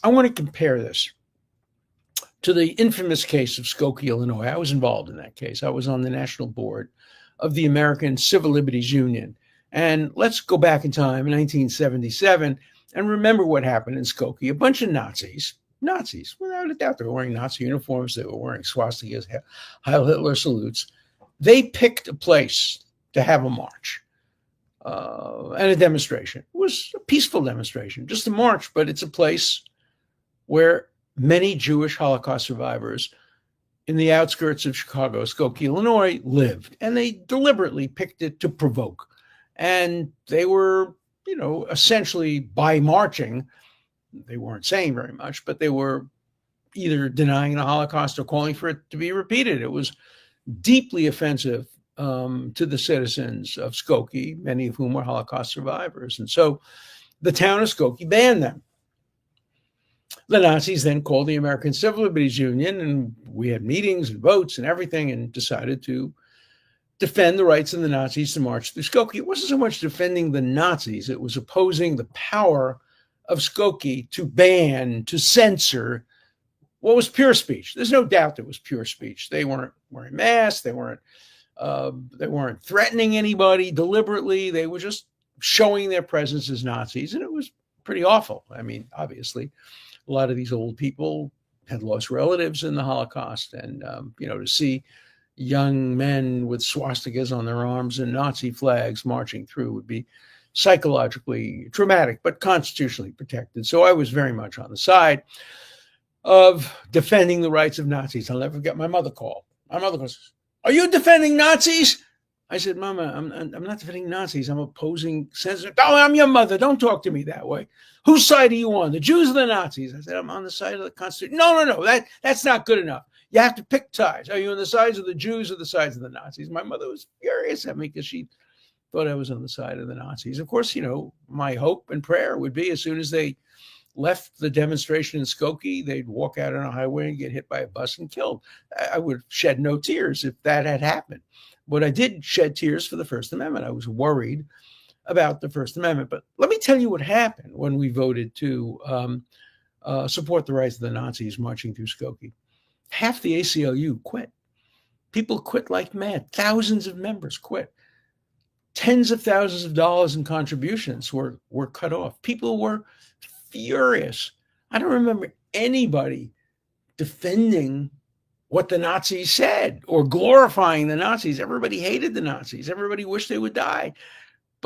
I want to compare this to the infamous case of Skokie, Illinois. I was involved in that case. I was on the national board of the American Civil Liberties Union. And let's go back in time, in 1977, and remember what happened in Skokie. A bunch of Nazis, without a doubt, they were wearing Nazi uniforms, they were wearing swastikas, Heil Hitler salutes. They picked a place to have a march and a demonstration. It was a peaceful demonstration, just a march, but it's a place where many Jewish Holocaust survivors in the outskirts of Chicago, Skokie, Illinois, lived. And they deliberately picked it to provoke. And they were, essentially by marching, they weren't saying very much, but they were either denying the Holocaust or calling for it to be repeated. It was deeply offensive to the citizens of Skokie, many of whom were Holocaust survivors. And so the town of Skokie banned them. The Nazis then called the American Civil Liberties Union, and we had meetings and votes and everything, and decided to defend the rights of the Nazis to march through Skokie. It wasn't so much defending the Nazis, it was opposing the power of Skokie to ban, to censor what was pure speech. There's no doubt it was pure speech. They weren't wearing masks, they weren't threatening anybody deliberately. They were just showing their presence as Nazis, and it was pretty awful. I mean, obviously, a lot of these old people had lost relatives in the Holocaust, and to see young men with swastikas on their arms and Nazi flags marching through would be psychologically traumatic, but constitutionally protected. So I was very much on the side of defending the rights of Nazis. I'll never forget my mother called. My mother goes, "Are you defending Nazis?" I said, "Mama, I'm not defending Nazis. I'm opposing censorship." "Oh, I'm your mother. Don't talk to me that way. Whose side are you on, the Jews or the Nazis?" I said, "I'm on the side of the Constitution." No. That's not good enough. You have to pick sides. Are you on the sides of the Jews or the sides of the Nazis? My mother was furious at me because she thought I was on the side of the Nazis. Of course, my hope and prayer would be as soon as they left the demonstration in Skokie, they'd walk out on a highway and get hit by a bus and killed. I would shed no tears if that had happened. But I did shed tears for the First Amendment. I was worried about the First Amendment. But let me tell you what happened when we voted to support the rights of the Nazis marching through Skokie. Half the ACLU quit. People quit like mad. Thousands of members quit. Tens of thousands of dollars in contributions were cut off. People were furious. I don't remember anybody defending what the Nazis said or glorifying the Nazis. Everybody hated the Nazis. Everybody wished they would die.